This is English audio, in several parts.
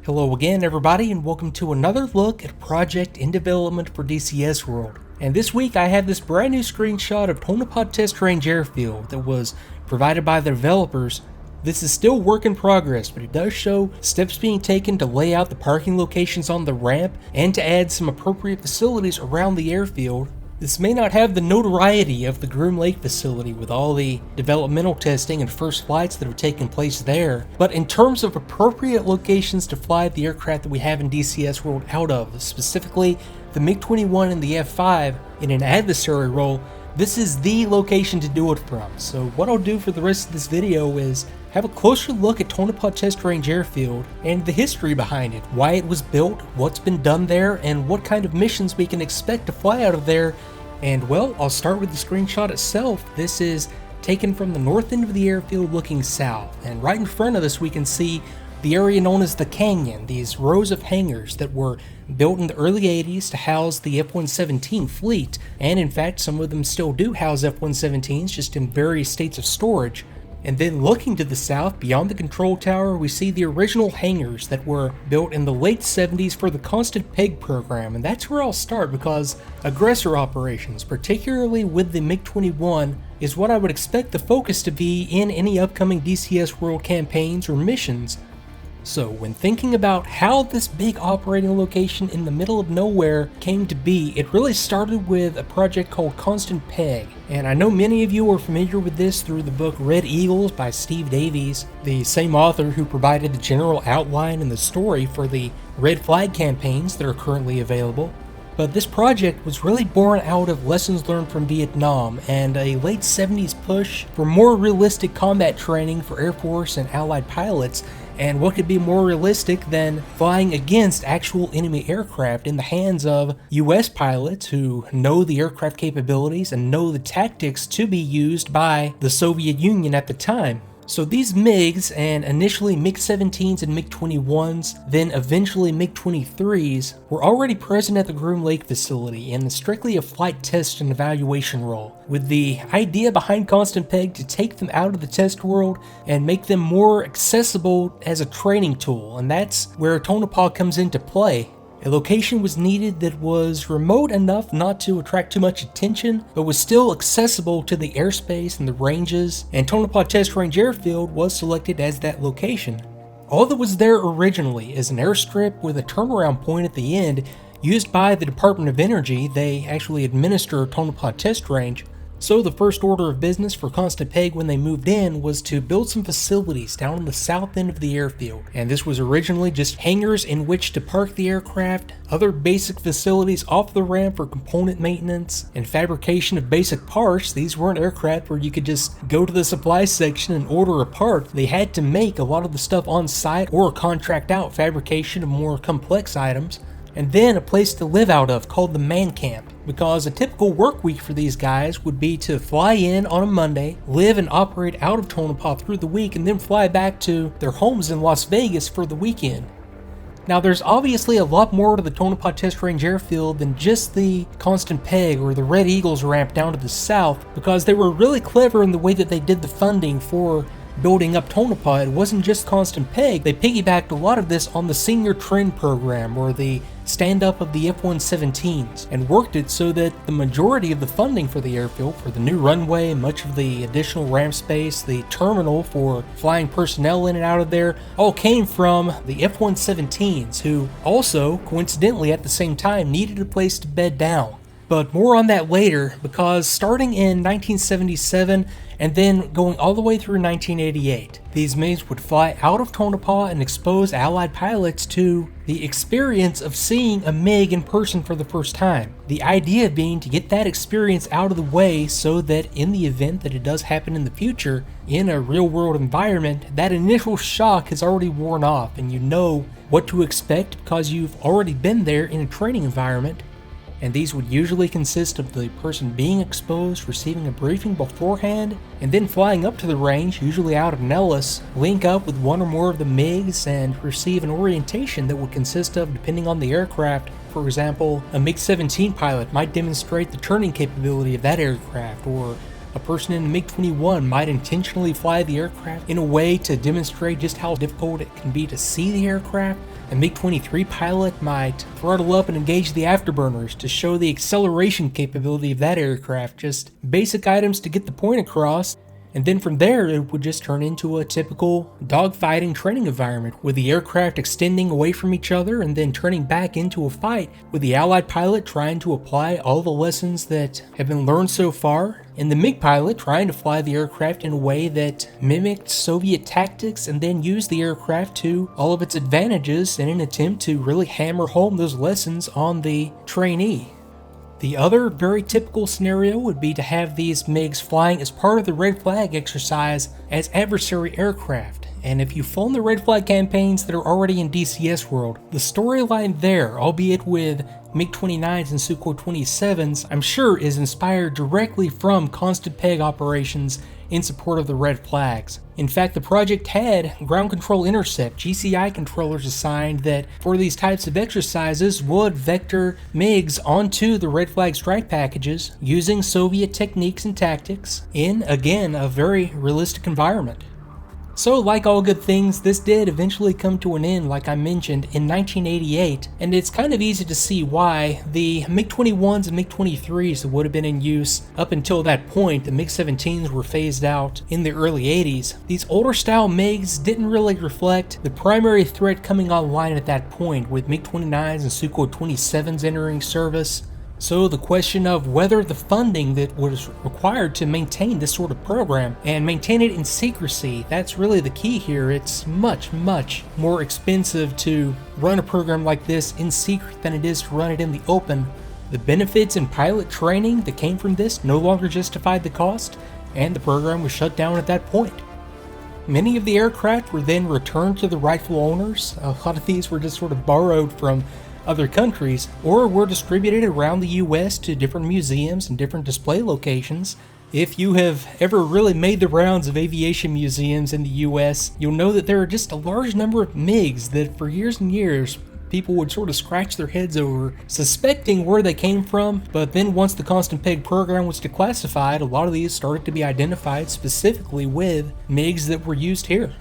Hello again everybody, and welcome to another look at a project in development for DCS World. And this week I have this brand new screenshot of Tonopah Test Range Airfield that was provided by the developers. This is still work in progress, but it does show steps being taken to lay out the parking locations on the ramp and to add some appropriate facilities around the airfield. This may not have the notoriety of the Groom Lake facility with all the developmental testing and first flights that have taken place there, but in terms of appropriate locations to fly the aircraft that we have in DCS World out of, specifically the MiG-21 and the F-5 in an adversary role, this is the location to do it from. So what I'll do for the rest of this video is have a closer look at Tonopah Test Range Airfield and the history behind it, why it was built, what's been done there, and what kind of missions we can expect to fly out of there. And well, I'll start with the screenshot itself. This is taken from the north end of the airfield looking south, and right in front of us we can see the area known as the Canyon, these rows of hangars that were built in the early 80s to house the F-117 fleet, and in fact some of them still do house F-117s, just in various states of storage. And then looking to the south, beyond the control tower, we see the original hangars that were built in the late 70s for the Constant Peg program, and that's where I'll start because aggressor operations, particularly with the MiG-21, is what I would expect the focus to be in any upcoming DCS World campaigns or missions. So when thinking about how this big operating location in the middle of nowhere came to be, it really started with a project called Constant Peg. And I know many of you are familiar with this through the book Red Eagles by Steve Davies, the same author who provided the general outline and the story for the Red Flag campaigns that are currently available. But this project was really born out of lessons learned from Vietnam and a late 70s push for more realistic combat training for Air Force and Allied pilots. And what could be more realistic than flying against actual enemy aircraft in the hands of US pilots who know the aircraft capabilities and know the tactics to be used by the Soviet Union at the time. So these MiGs, and initially MiG-17s and MiG-21s, then eventually MiG-23s, were already present at the Groom Lake facility in strictly a flight test and evaluation role, with the idea behind Constant Peg to take them out of the test world and make them more accessible as a training tool, and that's where Tonopah comes into play. A location was needed that was remote enough not to attract too much attention, but was still accessible to the airspace and the ranges, and Tonopah Test Range Airfield was selected as that location. All that was there originally is an airstrip with a turnaround point at the end used by the Department of Energy. They actually administer Tonopah Test Range. So the first order of business for Constant Peg when they moved in was to build some facilities down on the south end of the airfield. And this was originally just hangars in which to park the aircraft, other basic facilities off the ramp for component maintenance and fabrication of basic parts. These weren't aircraft where you could just go to the supply section and order a part. They had to make a lot of the stuff on site or contract out fabrication of more complex items. And then a place to live out of called the Man Camp, because a typical work week for these guys would be to fly in on a Monday, live and operate out of Tonopah through the week, and then fly back to their homes in Las Vegas for the weekend. Now there's obviously a lot more to the Tonopah Test Range Airfield than just the Constant Peg or the Red Eagles ramp down to the south, because they were really clever in the way that they did the funding for building up Tonopah. It wasn't just Constant Peg. They piggybacked a lot of this on the Senior Trend program, or the stand-up of the F-117s, and worked it so that the majority of the funding for the airfield, for the new runway, much of the additional ramp space, the terminal for flying personnel in and out of there, all came from the F-117s, who also, coincidentally at the same time, needed a place to bed down. But more on that later, because starting in 1977 and then going all the way through 1988, these MiGs would fly out of Tonopah and expose Allied pilots to the experience of seeing a MiG in person for the first time. The idea being to get that experience out of the way so that in the event that it does happen in the future, in a real-world environment, that initial shock has already worn off and you know what to expect because you've already been there in a training environment. And these would usually consist of the person being exposed, receiving a briefing beforehand, and then flying up to the range, usually out of Nellis, link up with one or more of the MiGs and receive an orientation that would consist of, depending on the aircraft, for example, a MiG-17 pilot might demonstrate the turning capability of that aircraft, or a person in a MiG-21 might intentionally fly the aircraft in a way to demonstrate just how difficult it can be to see the aircraft. A MiG-23 pilot might throttle up and engage the afterburners to show the acceleration capability of that aircraft, just basic items to get the point across. And then from there, it would just turn into a typical dogfighting training environment, with the aircraft extending away from each other and then turning back into a fight, with the Allied pilot trying to apply all the lessons that have been learned so far, and the MiG pilot trying to fly the aircraft in a way that mimicked Soviet tactics and then use the aircraft to all of its advantages in an attempt to really hammer home those lessons on the trainee. The other very typical scenario would be to have these MiGs flying as part of the red flag exercise as adversary aircraft. And if you've flown the red flag campaigns that are already in DCS world, the storyline there, albeit with MiG-29s and Sukhoi 27s, I'm sure is inspired directly from Constant Peg operations in support of the red flags. In fact, the project had ground control intercept GCI controllers assigned that for these types of exercises would vector MiGs onto the red flag strike packages using Soviet techniques and tactics in, again, a very realistic environment. So, like all good things, this did eventually come to an end, like I mentioned, in 1988, and it's kind of easy to see why. The MiG-21s and MiG-23s that would have been in use up until that point, the MiG-17s were phased out in the early 80s. These older style MiGs didn't really reflect the primary threat coming online at that point, with MiG-29s and Sukhoi 27s entering service. So the question of whether the funding that was required to maintain this sort of program and maintain it in secrecy, that's really the key here. It's much, much more expensive to run a program like this in secret than it is to run it in the open. The benefits in pilot training that came from this no longer justified the cost, and the program was shut down at that point. Many of the aircraft were then returned to the rightful owners. A lot of these were just sort of borrowed from other countries, or were distributed around the US to different museums and different display locations. If you have ever really made the rounds of aviation museums in the US, you'll know that there are just a large number of MiGs that for years and years people would sort of scratch their heads over, suspecting where they came from, but then once the Constant Peg program was declassified, a lot of these started to be identified specifically with MiGs that were used here.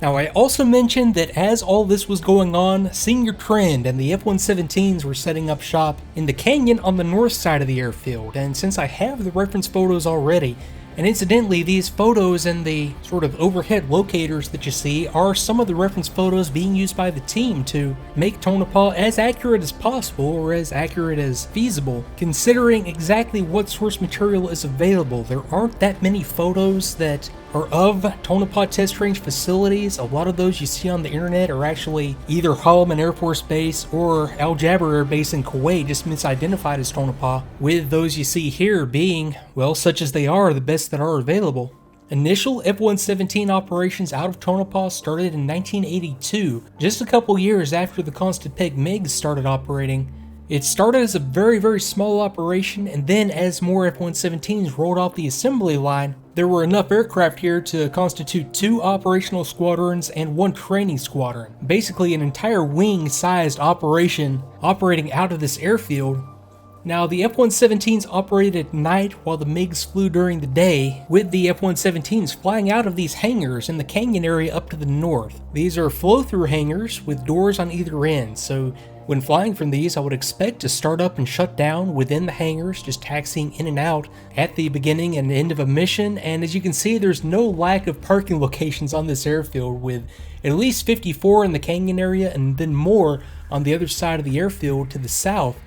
Now, I also mentioned that as all this was going on, Senior Trend and the F-117s were setting up shop in the canyon on the north side of the airfield, and since I have the reference photos already, and incidentally, these photos and the sort of overhead locators that you see are some of the reference photos being used by the team to make Tonopah as accurate as possible, or as accurate as feasible, considering exactly what source material is available. There aren't that many photos that are of Tonopah Test Range facilities. A lot of those you see on the internet are actually either Holloman Air Force Base or Al Jaber Air Base in Kuwait, just misidentified as Tonopah, with those you see here being, well, such as they are, the best that are available. Initial F-117 operations out of Tonopah started in 1982, just a couple years after the Constant Peg MiG started operating. It started as a very, very small operation, and then as more F-117s rolled off the assembly line, there were enough aircraft here to constitute 2 operational squadrons and 1 training squadron. Basically an entire wing-sized operation operating out of this airfield. Now, the F-117s operated at night while the MiGs flew during the day, with the F-117s flying out of these hangars in the canyon area up to the north. These are flow-through hangars with doors on either end, so when flying from these, I would expect to start up and shut down within the hangars, just taxiing in and out at the beginning and end of a mission. And as you can see, there's no lack of parking locations on this airfield, with at least 54 in the canyon area and then more on the other side of the airfield to the south.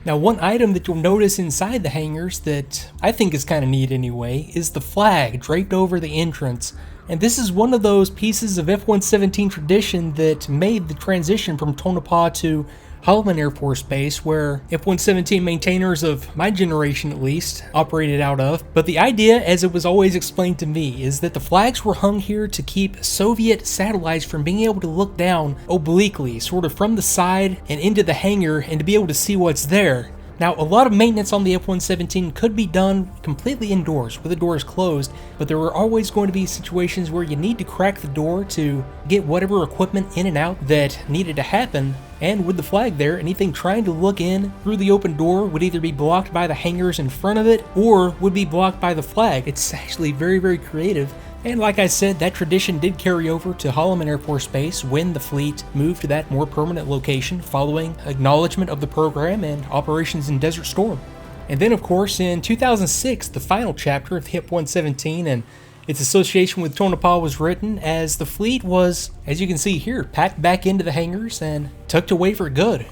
Now, one item that you'll notice inside the hangars that I think is kind of neat anyway is the flag draped over the entrance. And this is one of those pieces of F-117 tradition that made the transition from Tonopah to Holloman Air Force Base, where F-117 maintainers of my generation at least operated out of. But the idea, as it was always explained to me, is that the flags were hung here to keep Soviet satellites from being able to look down obliquely, sort of from the side and into the hangar, and to be able to see what's there. Now, a lot of maintenance on the F-117 could be done completely indoors with the doors closed, but there are always going to be situations where you need to crack the door to get whatever equipment in and out that needed to happen. And with the flag there, anything trying to look in through the open door would either be blocked by the hangars in front of it or would be blocked by the flag. It's actually very, very creative. And like I said, that tradition did carry over to Holloman Air Force Base when the fleet moved to that more permanent location following acknowledgement of the program and operations in Desert Storm. And then of course in 2006, the final chapter of the F-117 and its association with Tonopah was written as the fleet was, as you can see here, packed back into the hangars and tucked away for good.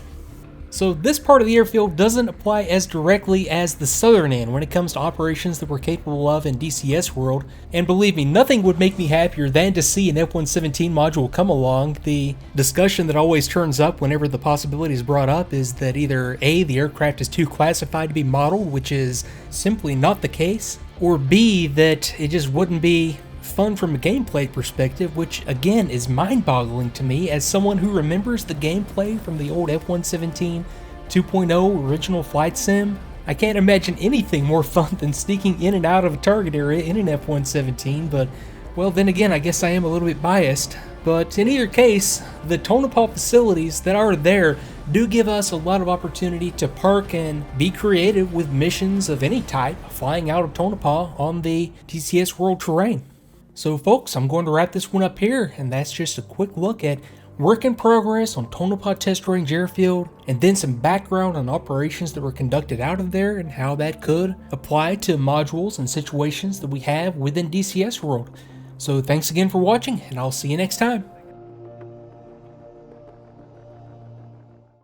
So this part of the airfield doesn't apply as directly as the southern end when it comes to operations that we're capable of in DCS world, and believe me, nothing would make me happier than to see an F-117 module come along. The discussion that always turns up whenever the possibility is brought up is that either A, the aircraft is too classified to be modeled, which is simply not the case, or B, that it just wouldn't be fun from a gameplay perspective, which again is mind-boggling to me as someone who remembers the gameplay from the old F-117 2.0 original flight sim. I can't imagine anything more fun than sneaking in and out of a target area in an F-117, but well, then again, I guess I am a little bit biased. But in either case, the Tonopah facilities that are there do give us a lot of opportunity to park and be creative with missions of any type flying out of Tonopah on the DCS world terrain. So folks, I'm going to wrap this one up here, and that's just a quick look at work in progress on Tonopah Test Range Airfield, and then some background on operations that were conducted out of there and how that could apply to modules and situations that we have within DCS world. So thanks again for watching, and I'll see you next time.